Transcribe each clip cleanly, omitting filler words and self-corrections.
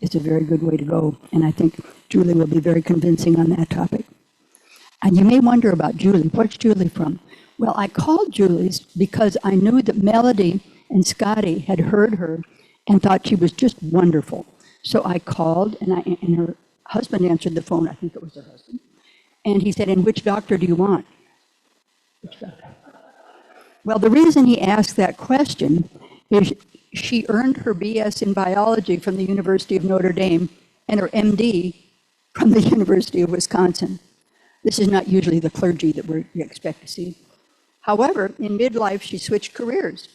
is a very good way to go. And I think Julie will be very convincing on that topic. And you may wonder about Julie. What's Julie from? Well, I called Julie's because I knew that Melody and Scotty had heard her and thought she was just wonderful. So I called, and her husband answered the phone. I think it was her husband. And he said, "And which doctor do you want?" Which doctor? Well, the reason he asked that question is she earned her BS in biology from the University of Notre Dame and her MD from the University of Wisconsin. This is not usually the clergy that we expect to see. However, in midlife, she switched careers,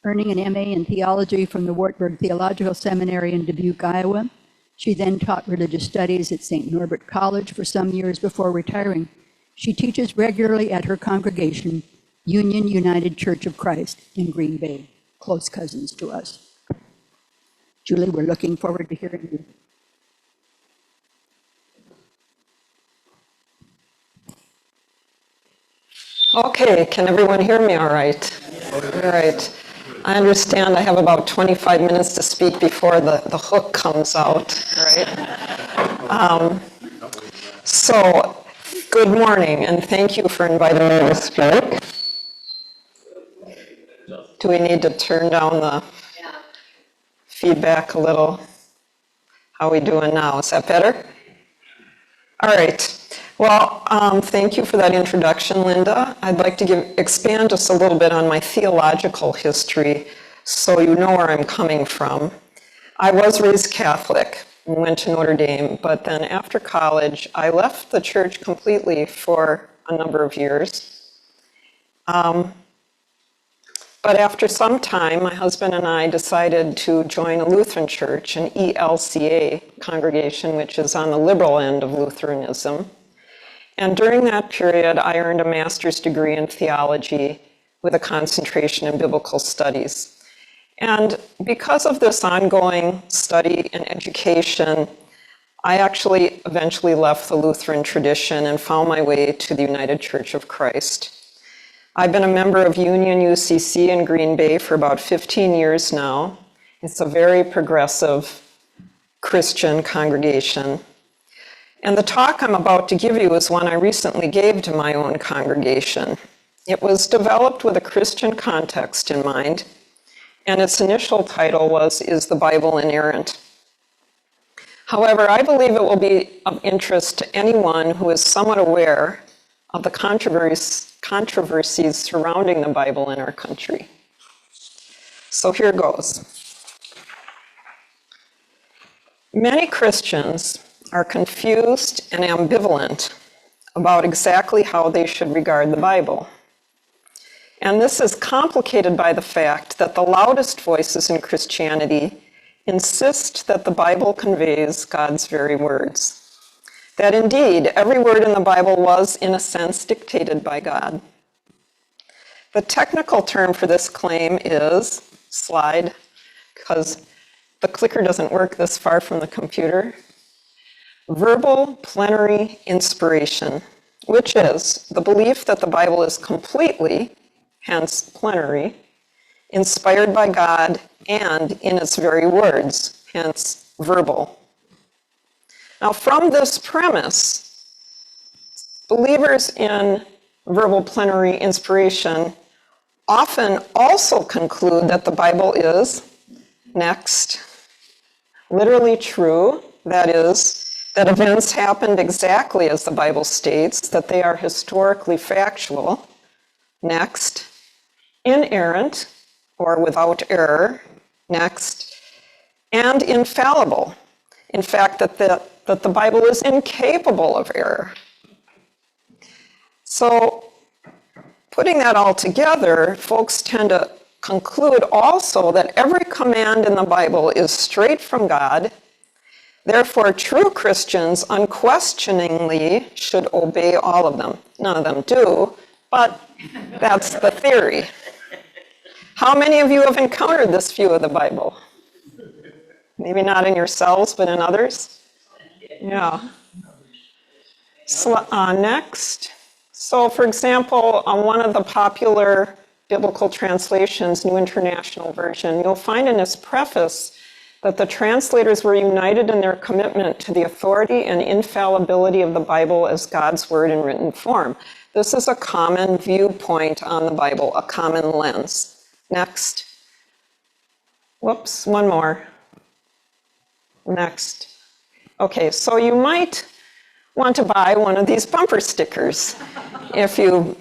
earning an MA in theology from the Wartburg Theological Seminary in Dubuque, Iowa. She then taught religious studies at St. Norbert College for some years before retiring. She teaches regularly at her congregation, Union United Church of Christ in Green Bay, close cousins to us. Julie, we're looking forward to hearing you. Okay, can everyone hear me all right? All right. I understand I have about 25 minutes to speak before the hook comes out, right? So, good morning, and thank you for inviting me to speak. Do we need to turn down the feedback a little? How are we doing now? Is that better? All right. Well, thank you for that introduction, Linda. I'd like to expand just a little bit on my theological history so you know where I'm coming from. I was raised Catholic and went to Notre Dame, but then after college, I left the church completely for a number of years. But after some time, my husband and I decided to join a Lutheran church, an ELCA congregation, which is on the liberal end of Lutheranism. And during that period, I earned a master's degree in theology with a concentration in biblical studies. And because of this ongoing study and education, I actually eventually left the Lutheran tradition and found my way to the United Church of Christ. I've been a member of Union UCC in Green Bay for about 15 years now. It's a very progressive Christian congregation. And the talk I'm about to give you is one I recently gave to my own congregation. It was developed with a Christian context in mind, and its initial title was, "Is the Bible Inerrant?" However, I believe it will be of interest to anyone who is somewhat aware of the controversies surrounding the Bible in our country. So here goes. Many Christians are confused and ambivalent about exactly how they should regard the Bible. And this is complicated by the fact that the loudest voices in Christianity insist that the Bible conveys God's very words. That indeed, every word in the Bible was, in a sense, dictated by God. The technical term for this claim is, slide, because the clicker doesn't work this far from the computer, verbal plenary inspiration, which is the belief that the Bible is completely, hence plenary, inspired by God and in its very words, hence verbal. Now, from this premise, believers in verbal plenary inspiration often also conclude that the Bible is, next, literally true, that is, that events happened exactly as the Bible states, that they are historically factual, next, inerrant, or without error, next, and infallible. In fact, that the Bible is incapable of error. So, putting that all together, folks tend to conclude also that every command in the Bible is straight from God. Therefore, true Christians unquestioningly should obey all of them. None of them do, but that's the theory. How many of you have encountered this view of the Bible? Maybe not in yourselves, but in others? Yeah. Next. So, for example, on one of the popular biblical translations, New International Version, you'll find in its preface that the translators were united in their commitment to the authority and infallibility of the Bible as God's word in written form. This is a common viewpoint on the Bible, a common lens. Next. Whoops, one more. Next. Okay, so you might want to buy one of these bumper stickers if you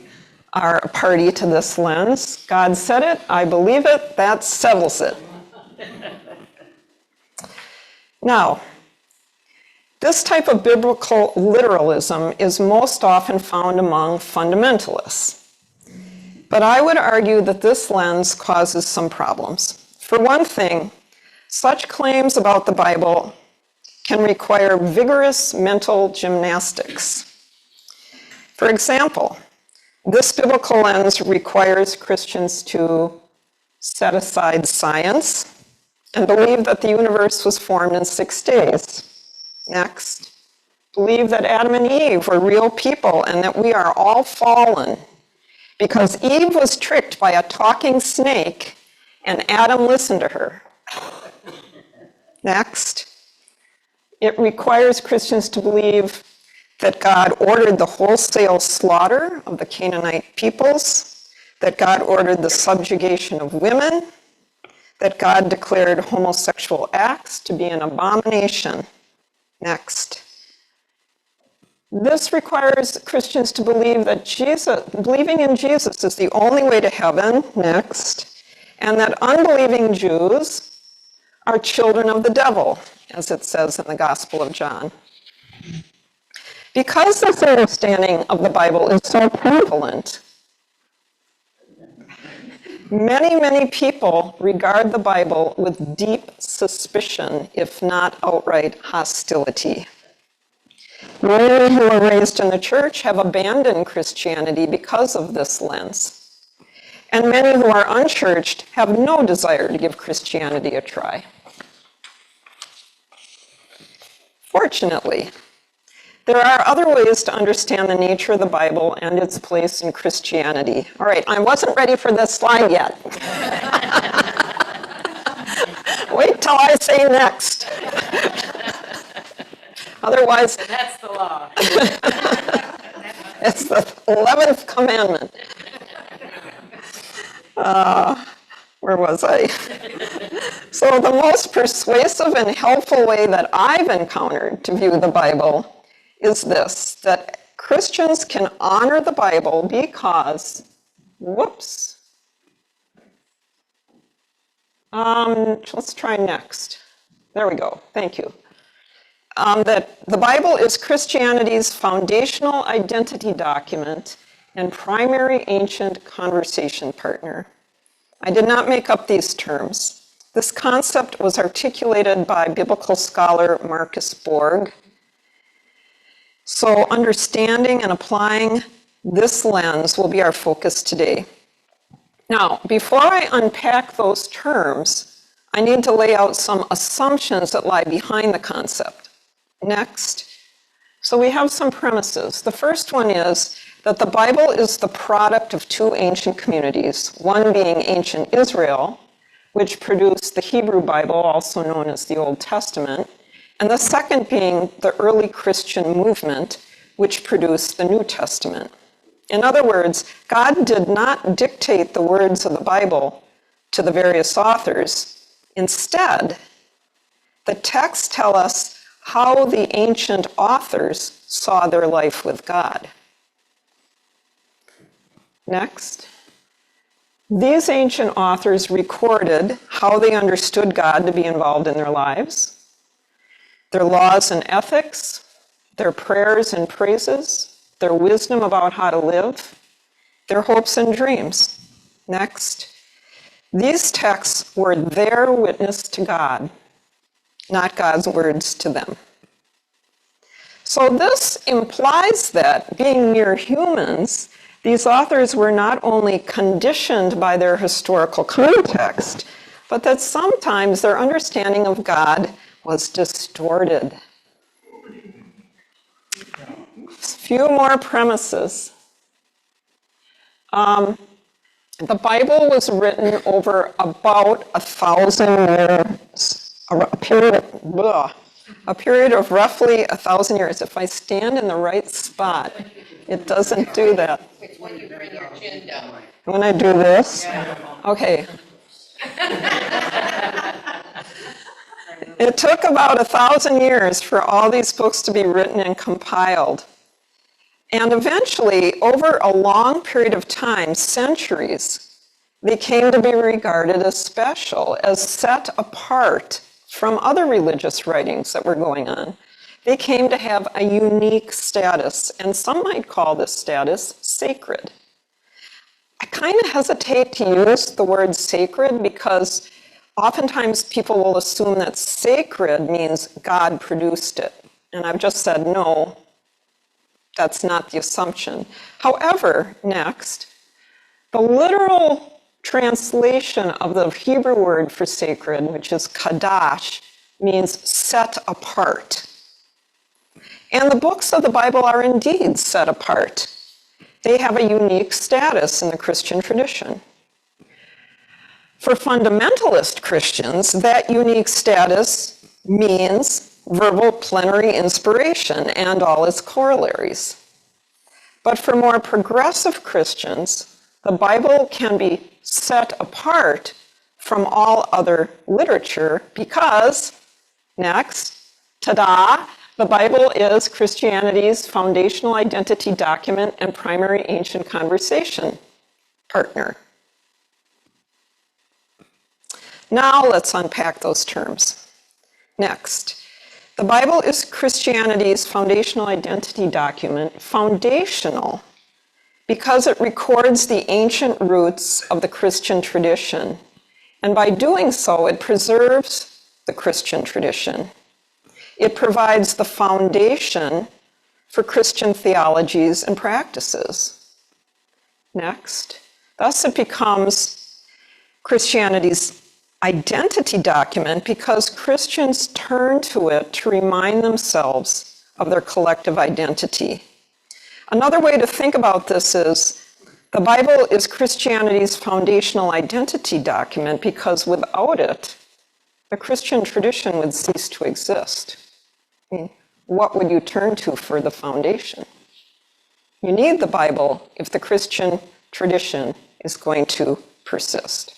are a party to this lens. God said it, I believe it, that settles it. Now, this type of biblical literalism is most often found among fundamentalists. But I would argue that this lens causes some problems. For one thing, such claims about the Bible can require vigorous mental gymnastics. For example, this biblical lens requires Christians to set aside science and believe that the universe was formed in 6 days. Next, believe that Adam and Eve were real people and that we are all fallen because Eve was tricked by a talking snake and Adam listened to her. Next, it requires Christians to believe that God ordered the wholesale slaughter of the Canaanite peoples, that God ordered the subjugation of women, that God declared homosexual acts to be an abomination. Next. This requires Christians to believe that believing in Jesus is the only way to heaven. Next. And that unbelieving Jews are children of the devil, as it says in the Gospel of John. Because this understanding of the Bible is so prevalent, many people regard the Bible with deep suspicion, if not outright hostility. Many who were raised in the church have abandoned Christianity because of this lens. And many who are unchurched have no desire to give Christianity a try. Fortunately, there are other ways to understand the nature of the Bible and its place in Christianity. All right, I wasn't ready for this slide yet. Wait till I say next. Otherwise, that's the law. It's the 11th commandment. Where was I? So the most persuasive and helpful way that I've encountered to view the Bible is this, that Christians can honor the Bible because, whoops. Let's try next. There we go, thank you. That the Bible is Christianity's foundational identity document and primary ancient conversation partner. I did not make up these terms. This concept was articulated by biblical scholar Marcus Borg. So understanding and applying this lens will be our focus today. Now, before I unpack those terms, I need to lay out some assumptions that lie behind the concept. Next. So we have some premises. The first one is that the Bible is the product of two ancient communities, one being ancient Israel, which produced the Hebrew Bible, also known as the Old Testament, and the second being the early Christian movement, which produced the New Testament. In other words, God did not dictate the words of the Bible to the various authors. Instead, the texts tell us how the ancient authors saw their life with God. Next. These ancient authors recorded how they understood God to be involved in their lives, their laws and ethics, their prayers and praises, their wisdom about how to live, their hopes and dreams. Next. These texts were their witness to God, not God's words to them. So this implies that, being mere humans, these authors were not only conditioned by their historical context, but that sometimes their understanding of God was distorted. A few more premises. The Bible was written over about 1,000 years a period of roughly 1,000 years. If I stand in the right spot, it doesn't do that. It's when you bring your chin down. When I do this, okay. It took about 1,000 years for all these books to be written and compiled. And eventually, over a long period of time, centuries, they came to be regarded as special, as set apart from other religious writings that were going on. They came to have a unique status, and some might call this status sacred. I kind of hesitate to use the word sacred because oftentimes people will assume that sacred means God produced it. And I've just said, no, that's not the assumption. However, next, the literal translation of the Hebrew word for sacred, which is kadash, means set apart. And the books of the Bible are indeed set apart. They have a unique status in the Christian tradition. For fundamentalist Christians, that unique status means verbal plenary inspiration and all its corollaries. But for more progressive Christians, the Bible can be set apart from all other literature because, next, ta-da, the Bible is Christianity's foundational identity document and primary ancient conversation partner. Now let's unpack those terms. Next, the Bible is Christianity's foundational identity document, foundational because it records the ancient roots of the Christian tradition. And by doing so, it preserves the Christian tradition. It provides the foundation for Christian theologies and practices. Next, thus it becomes Christianity's identity document because Christians turn to it to remind themselves of their collective identity. Another way to think about this is the Bible is Christianity's foundational identity document because without it, the Christian tradition would cease to exist. I mean, what would you turn to for the foundation? You need the Bible if the Christian tradition is going to persist.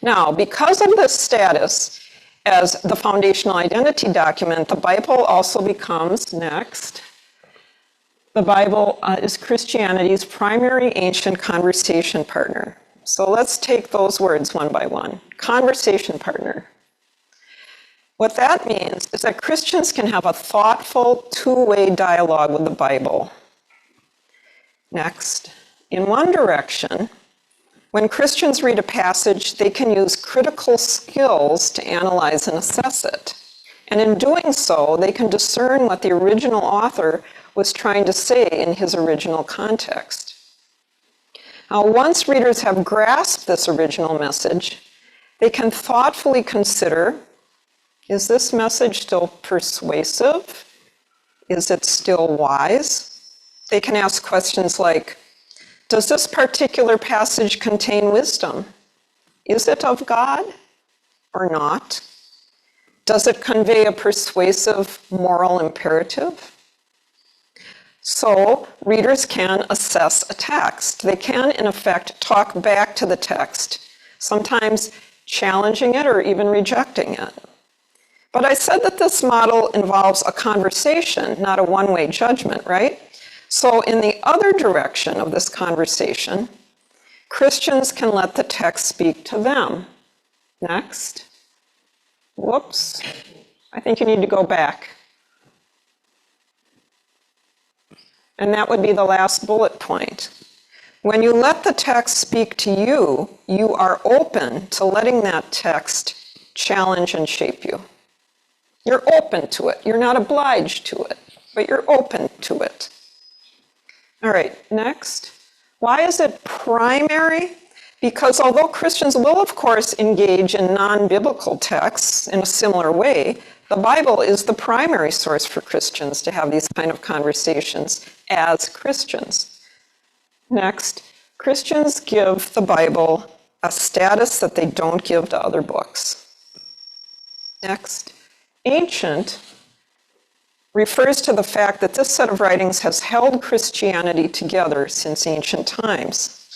Now, because of this status as the foundational identity document, the Bible also becomes, next, the Bible is Christianity's primary ancient conversation partner. So let's take those words one by one. Conversation partner. What that means is that Christians can have a thoughtful, two-way dialogue with the Bible. Next, in one direction, when Christians read a passage, they can use critical skills to analyze and assess it. And in doing so, they can discern what the original author was trying to say in his original context. Now, once readers have grasped this original message, they can thoughtfully consider, is this message still persuasive? Is it still wise? They can ask questions like, does this particular passage contain wisdom? Is it of God or not? Does it convey a persuasive moral imperative? So readers can assess a text. They can, in effect, talk back to the text, sometimes challenging it or even rejecting it. But I said that this model involves a conversation, not a one-way judgment, right? So in the other direction of this conversation, Christians can let the text speak to them. Next. Whoops. I think you need to go back. And that would be the last bullet point. When you let the text speak to you, you are open to letting that text challenge and shape you. You're open to it. You're not obliged to it, but you're open to it. All right, next. Why is it primary? Because although Christians will, of course, engage in non-biblical texts in a similar way, the Bible is the primary source for Christians to have these kind of conversations as Christians. Next, Christians give the Bible a status that they don't give to other books. Next, ancient refers to the fact that this set of writings has held Christianity together since ancient times.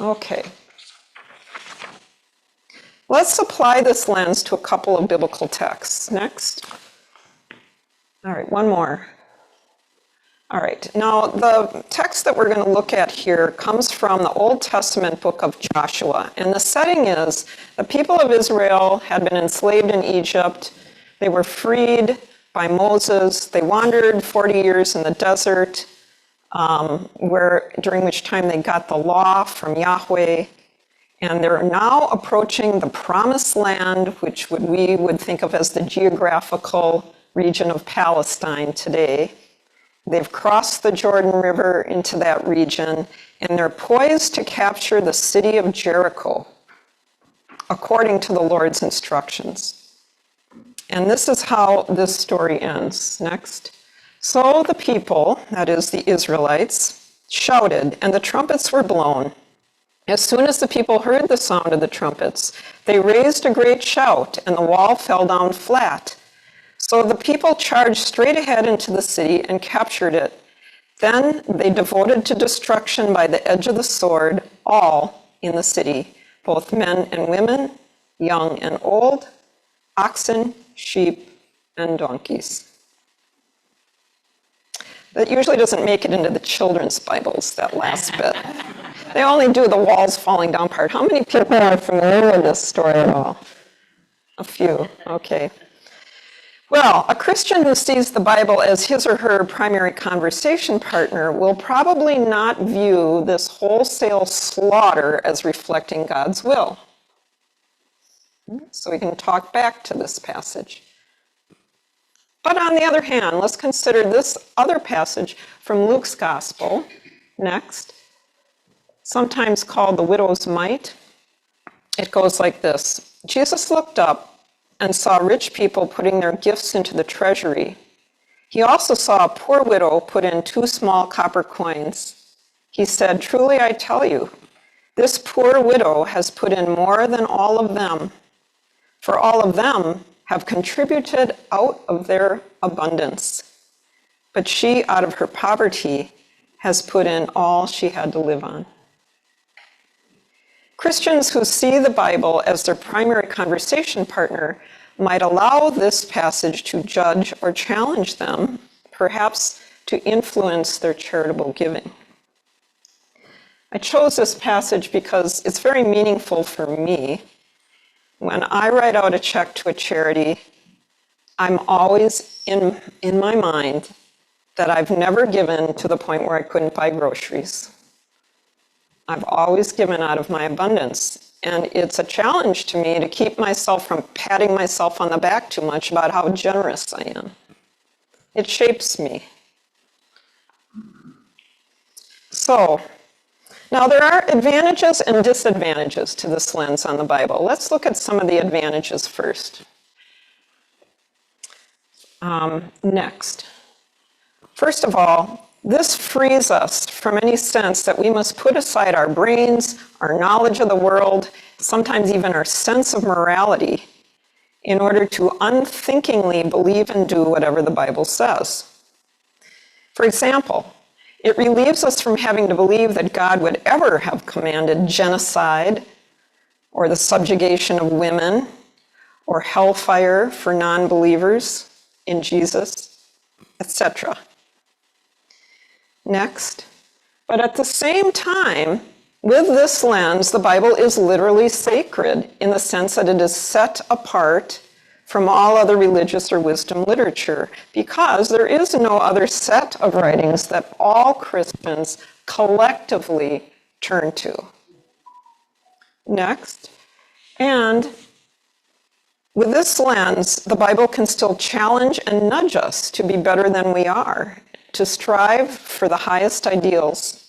Okay. Let's apply this lens to a couple of biblical texts. Next. All right, one more. All right, now the text that we're going to look at here comes from the Old Testament book of Joshua. And the setting is the people of Israel had been enslaved in Egypt. They were freed by Moses. They wandered 40 years in the desert, during which time they got the law from Yahweh. And they're now approaching the Promised Land, which we would think of as the geographical region of Palestine today. They've crossed the Jordan River into that region, and they're poised to capture the city of Jericho, according to the Lord's instructions. And this is how this story ends. Next. So the people, that is the Israelites, shouted, and the trumpets were blown. As soon as the people heard the sound of the trumpets, they raised a great shout, and the wall fell down flat. So the people charged straight ahead into the city and captured it. Then they devoted to destruction by the edge of the sword all in the city, both men and women, young and old, oxen, sheep, and donkeys. That usually doesn't make it into the children's Bibles, that last bit. They only do the walls falling down part. How many people are familiar with this story at all? A few, okay. Well, a Christian who sees the Bible as his or her primary conversation partner will probably not view this wholesale slaughter as reflecting God's will. So we can talk back to this passage. But on the other hand, let's consider this other passage from Luke's Gospel, next, sometimes called the widow's mite. It goes like this. Jesus looked up and saw rich people putting their gifts into the treasury. He also saw a poor widow put in 2 small copper coins. He said, "Truly I tell you, this poor widow has put in more than all of them, for all of them have contributed out of their abundance. But she, out of her poverty, has put in all she had to live on." Christians who see the Bible as their primary conversation partner might allow this passage to judge or challenge them, perhaps to influence their charitable giving. I chose this passage because it's very meaningful for me. When I write out a check to a charity, I'm always in my mind that I've never given to the point where I couldn't buy groceries. I've always given out of my abundance. And it's a challenge to me to keep myself from patting myself on the back too much about how generous I am. It shapes me. So, now there are advantages and disadvantages to this lens on the Bible. Let's look at some of the advantages first. Next. First of all, this frees us from any sense that we must put aside our brains, our knowledge of the world, sometimes even our sense of morality, in order to unthinkingly believe and do whatever the Bible says. For example, it relieves us from having to believe that God would ever have commanded genocide, or the subjugation of women, or hellfire for non-believers in Jesus, etc. Next, but at the same time, with this lens, the Bible is literally sacred in the sense that it is set apart from all other religious or wisdom literature, because there is no other set of writings that all Christians collectively turn to. Next, and with this lens, the Bible can still challenge and nudge us to be better than we are, to strive for the highest ideals.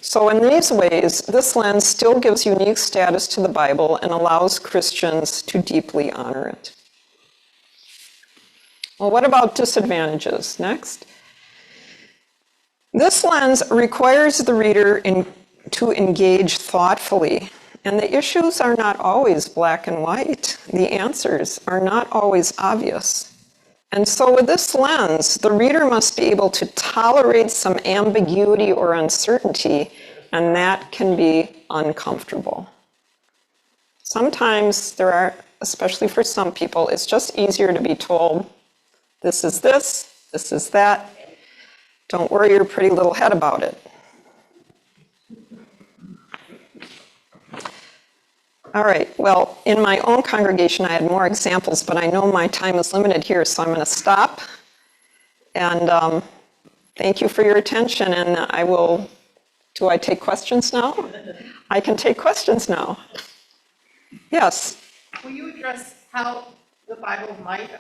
So in these ways, this lens still gives unique status to the Bible and allows Christians to deeply honor it. Well, what about disadvantages? Next. This lens requires the reader to engage thoughtfully And the issues are not always black and white. The answers are not always obvious. And so with this lens, the reader must be able to tolerate some ambiguity or uncertainty, and that can be uncomfortable. Sometimes there are, especially for some people, it's just easier to be told, this is that. Don't worry your pretty little head about it. All right, well, in my own congregation, I had more examples, but I know my time is limited here, so I'm going to stop. And thank you for your attention, and do I take questions now? I can take questions now. Yes? Will you address how the Bible might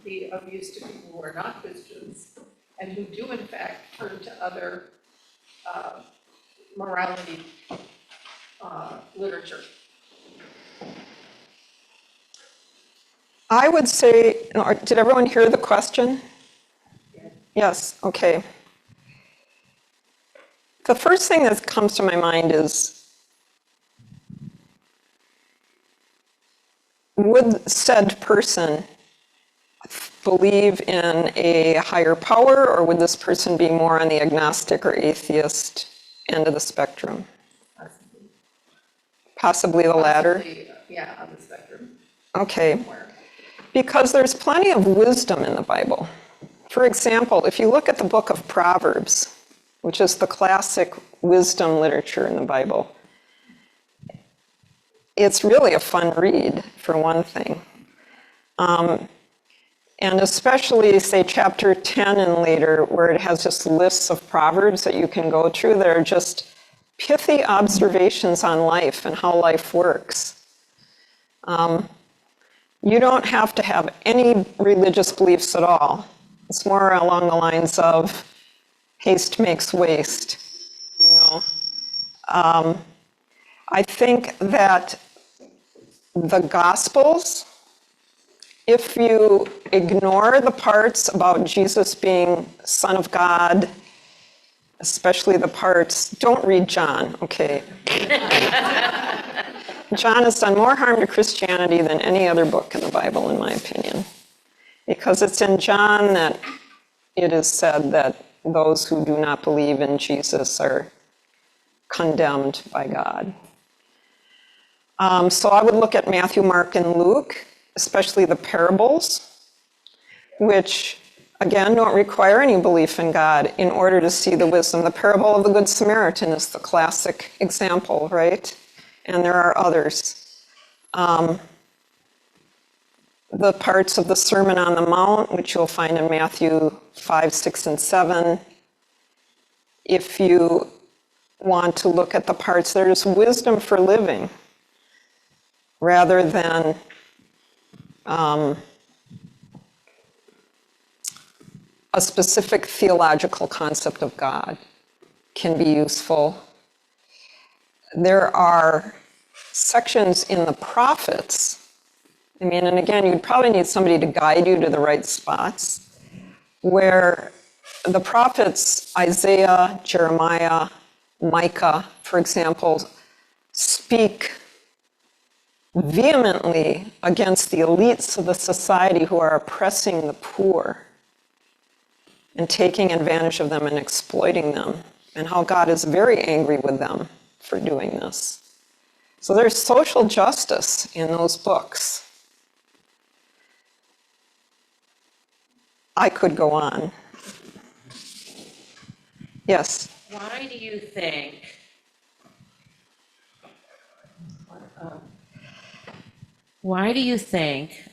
be of use to people who are not Christians and who do in fact turn to other morality literature? I would say, did everyone hear the question? Yeah. Yes, okay. The first thing that comes to my mind is, would said person believe in a higher power, or would this person be more on the agnostic or atheist end of the spectrum? Possibly the latter? Possibly, yeah, on the spectrum. Okay. Somewhere. Because there's plenty of wisdom in the Bible. For example, if you look at the book of Proverbs, which is the classic wisdom literature in the Bible, it's really a fun read, for one thing. And especially, say, chapter 10 and later, where it has just lists of proverbs that you can go through that are just pithy observations on life and how life works. You don't have to have any religious beliefs at all. It's more along the lines of haste makes waste, you know. I think that the Gospels, if you ignore the parts about Jesus being Son of God, especially the parts, don't read John, okay? John has done more harm to Christianity than any other book in the Bible, in my opinion. Because it's in John that it is said that those who do not believe in Jesus are condemned by God. So I would look at Matthew, Mark, and Luke, especially the parables, which, again, don't require any belief in God in order to see the wisdom. The parable of the Good Samaritan is the classic example, right? And there are others. The parts of the Sermon on the Mount, which you'll find in Matthew 5, 6, and 7. If you want to look at the parts, there's wisdom for living rather than a specific theological concept of God can be useful. There are sections in the prophets. I mean, and again, you'd probably need somebody to guide you to the right spots, where the prophets, Isaiah, Jeremiah, Micah, for example, speak vehemently against the elites of the society who are oppressing the poor and taking advantage of them and exploiting them, and how God is very angry with them for doing this. So there's social justice in those books. I could go on. Yes? Why do you think,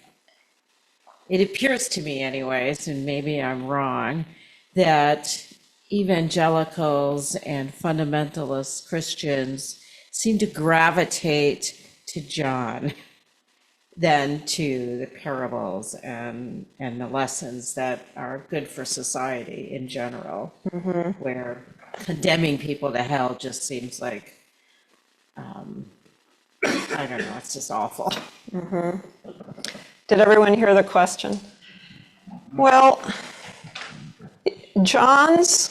it appears to me anyways, and maybe I'm wrong, that evangelicals and fundamentalist Christians seem to gravitate to John than to the parables and the lessons that are good for society in general, where condemning people to hell just seems like, I don't know, it's just awful. Did everyone hear the question? Well, John's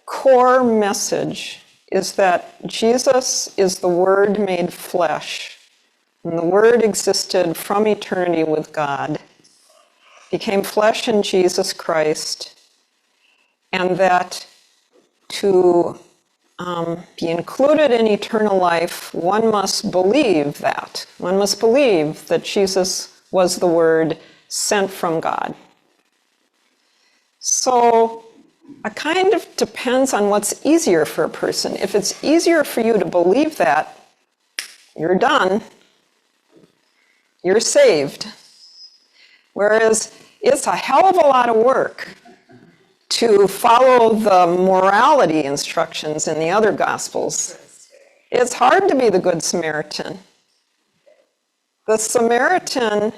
core message is that Jesus is the Word made flesh. And the Word existed from eternity with God, became flesh in Jesus Christ, and that to be included in eternal life, one must believe that. One must believe that Jesus was the Word sent from God. So it kind of depends on what's easier for a person. If it's easier for you to believe that, you're done. You're saved. Whereas it's a hell of a lot of work to follow the morality instructions in the other Gospels. It's hard to be the Good Samaritan. The Samaritan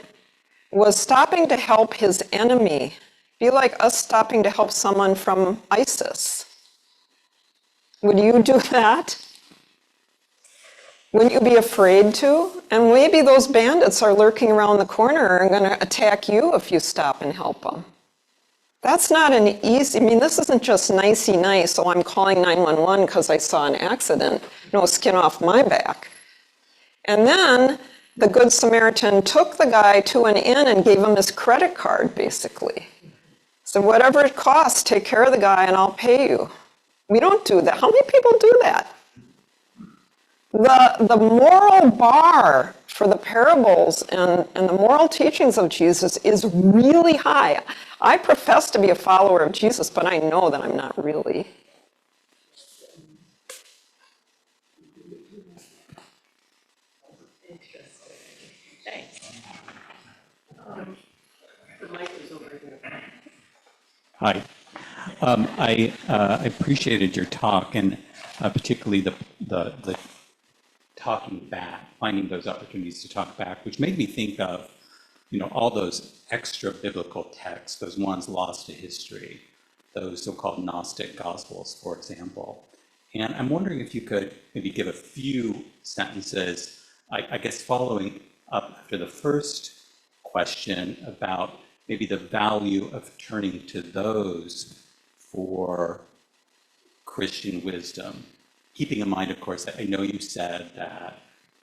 was stopping to help his enemy. Be like us stopping to help someone from ISIS. Would you do that? Wouldn't you be afraid to? And maybe those bandits are lurking around the corner and going to attack you if you stop and help them. That's not an easy, I mean, this isn't just nicey nice, oh, I'm calling 911 because I saw an accident. No skin off my back. And then the Good Samaritan took the guy to an inn and gave him his credit card, basically. So whatever it costs, take care of the guy and I'll pay you. We don't do that. How many people do that? The moral bar for the parables and the moral teachings of Jesus is really high. I profess to be a follower of Jesus, but I know that I'm not really. Interesting. Thanks. The mic is over here. Hi. I appreciated your talk, and particularly the talking back, finding those opportunities to talk back, which made me think of, all those extra biblical texts, those ones lost to history, those so-called Gnostic Gospels, for example. And I'm wondering if you could maybe give a few sentences, I guess following up after the first question about maybe the value of turning to those for Christian wisdom. Keeping in mind, of course, that I know you said that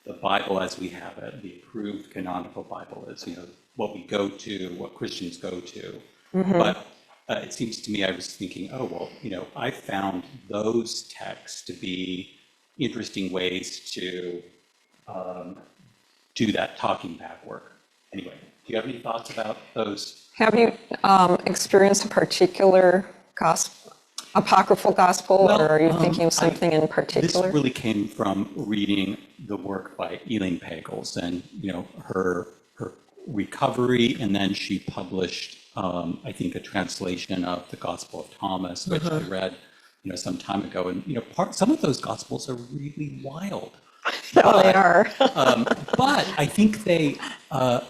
the Bible as we have it, the approved canonical Bible is, what we go to, what Christians go to. Mm-hmm. But it seems to me, I was thinking, I found those texts to be interesting ways to do that talking back work. Anyway, do you have any thoughts about those? Have you experienced a particular apocryphal gospel, or are you thinking of something in particular? This really came from reading the work by Eileen Pagels and, her recovery, and then she published, I think, a translation of the Gospel of Thomas, which I read, some time ago. And, some of those Gospels are really wild. Yeah, they are. But I think they, at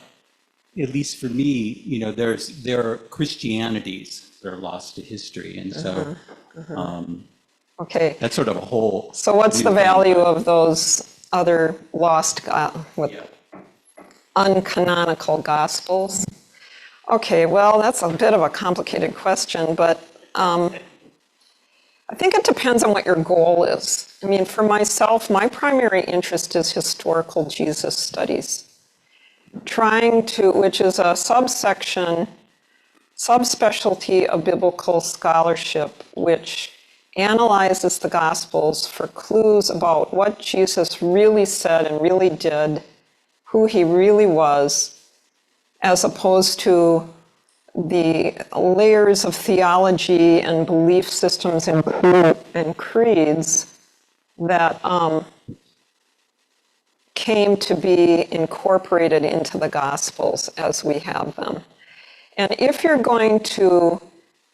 least for me, there are Christianities that are lost to history. And so Okay. that's sort of a whole. So what's the value of those other lost, uncanonical gospels? Okay, well, that's a bit of a complicated question, but I think it depends on what your goal is. I mean, for myself, my primary interest is historical Jesus studies, which is a subspecialty of biblical scholarship, which analyzes the Gospels for clues about what Jesus really said and really did, who he really was, as opposed to the layers of theology and belief systems and creeds that came to be incorporated into the Gospels as we have them. And if you're going to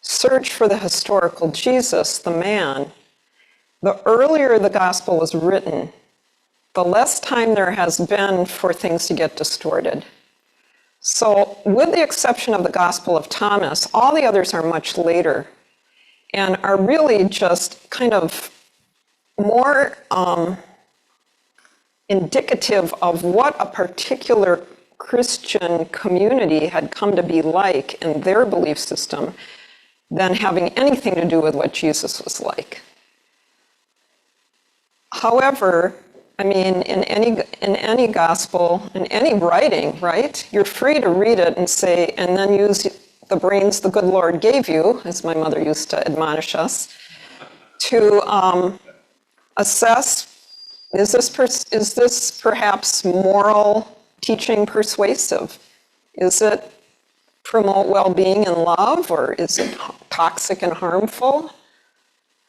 search for the historical Jesus, the man, the earlier the Gospel was written, the less time there has been for things to get distorted. So with the exception of the Gospel of Thomas, all the others are much later and are really just kind of more indicative of what a particular Christian community had come to be like in their belief system than having anything to do with what Jesus was like. However, I mean, in any gospel, in any writing, right? You're free to read it and say, and then use the brains the good Lord gave you, as my mother used to admonish us, to assess, is this perhaps moral teaching persuasive? Is it promote well-being and love, or is it toxic and harmful,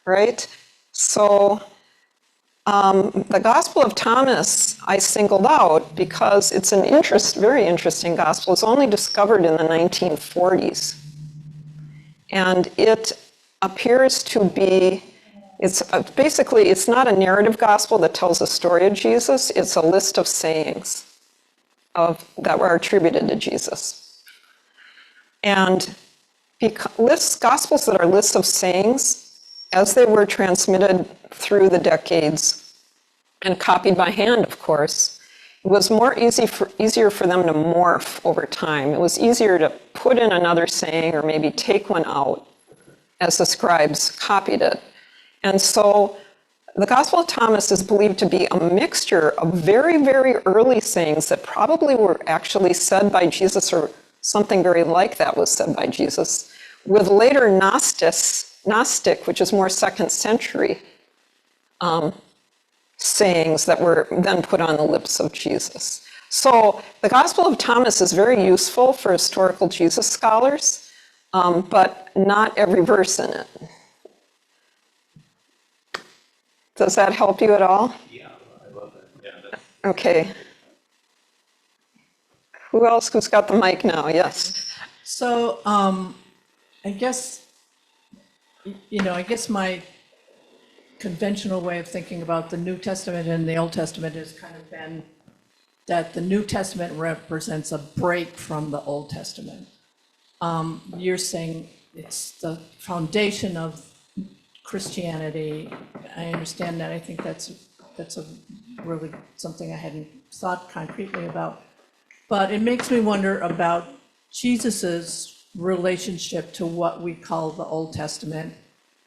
right? So the Gospel of Thomas I singled out because it's an very interesting gospel. It's only discovered in the 1940s. And it appears to be, basically, it's not a narrative gospel that tells the story of Jesus. It's a list of sayings that were attributed to Jesus. And gospels that are lists of sayings, as they were transmitted through the decades and copied by hand, of course, it was easier for them to morph over time. It was easier to put in another saying or maybe take one out as the scribes copied it. And so the Gospel of Thomas is believed to be a mixture of very, very early sayings that probably were actually said by Jesus, or something very like that was said by Jesus, with later Gnostic, which is more second century, sayings that were then put on the lips of Jesus. So the Gospel of Thomas is very useful for historical Jesus scholars, but not every verse in it. Does that help you at all? Yeah, I love it. Yeah, that's... Okay. Who's got the mic now? Yes. So I guess, I guess my conventional way of thinking about the New Testament and the Old Testament has kind of been that the New Testament represents a break from the Old Testament. You're saying it's the foundation of Christianity. I understand that. I think that's a really something I hadn't thought concretely about. But it makes me wonder about Jesus's relationship to what we call the Old Testament.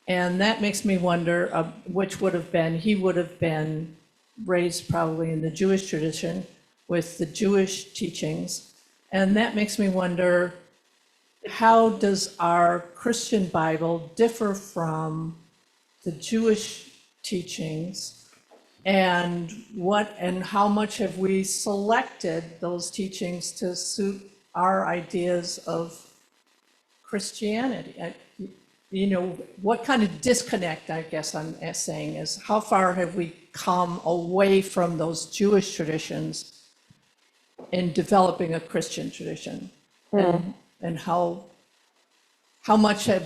And that makes me wonder, which would have been, he would have been raised probably in the Jewish tradition with the Jewish teachings. And that makes me wonder, how does our Christian Bible differ from the Jewish teachings? And how much have we selected those teachings to suit our ideas of Christianity? What kind of disconnect, I guess I'm saying, is how far have we come away from those Jewish traditions in developing a Christian tradition? And how much has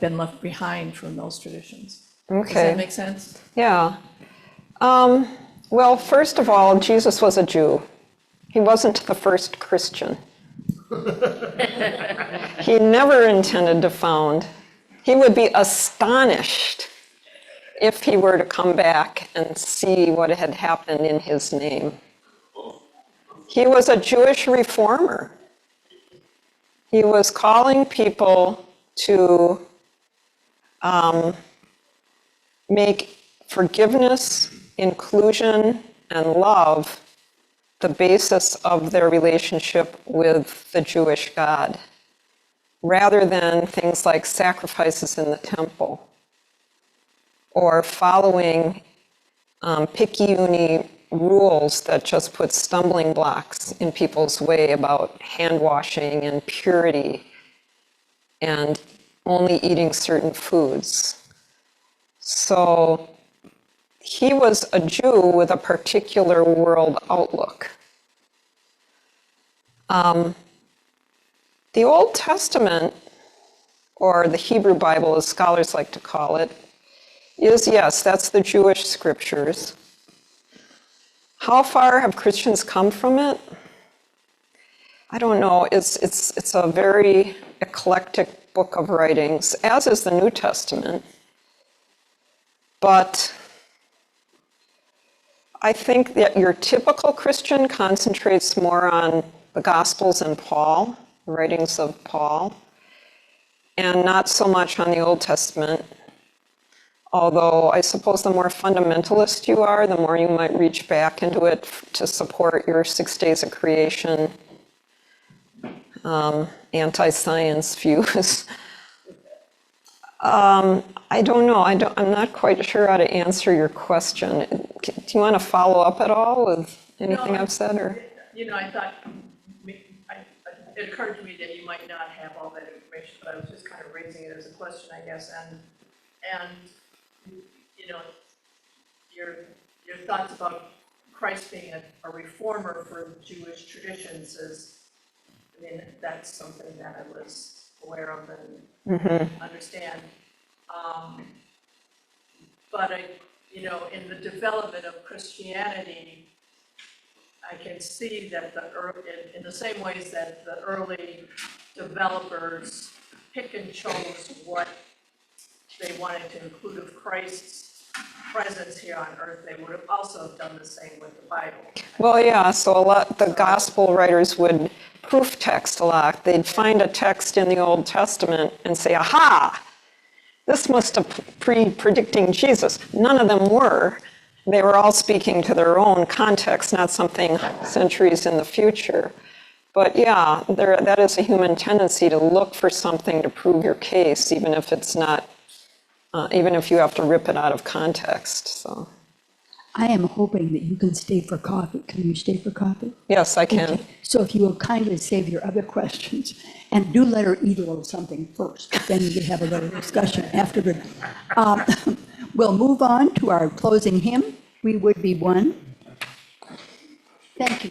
been left behind from those traditions? Okay. Does that make sense? Yeah. Well, first of all, Jesus was a Jew. He wasn't the first Christian. He never intended to found. He would be astonished if he were to come back and see what had happened in his name. He was a Jewish reformer. He was calling people to make forgiveness, inclusion, and love the basis of their relationship with the Jewish God, rather than things like sacrifices in the temple or following picayune rules that just put stumbling blocks in people's way about hand washing and purity and only eating certain foods. So he was a Jew with a particular world outlook. The Old Testament, or the Hebrew Bible as scholars like to call it, is, yes, that's the Jewish scriptures. How far have Christians come from it? I don't know. It's a very eclectic book of writings, as is the New Testament. But I think that your typical Christian concentrates more on the Gospels and Paul, the writings of Paul, and not so much on the Old Testament. Although I suppose the more fundamentalist you are, the more you might reach back into it to support your 6 days of creation, anti-science views. I don't know. I'm not quite sure how to answer your question. Do you want to follow up at all with anything I've said? Or? I thought, it occurred to me that you might not have all that information, but I was just kind of raising it as a question, I guess, and your thoughts about Christ being a reformer for Jewish traditions is, that's something that I was aware of and understand. But in the development of Christianity, I can see that in the same ways that the early developers pick and chose what they wanted to include of Christ's presence here on earth, they would have also done the same with the Bible. Well, yeah, so the gospel writers would proof text a lot. They'd find a text in the Old Testament and say, aha, this must have predicting Jesus. None of them were. They were all speaking to their own context, not something centuries in the future. But yeah, that is a human tendency to look for something to prove your case, even if it's not, even if you have to rip it out of context. So I am hoping that you can stay for coffee. Can you stay for coffee? yes, I can. Okay. So if you will kindly save your other questions and do let her eat a little something first, then we can have a little discussion afterward. We'll move on to our closing hymn. We would be one. Thank you.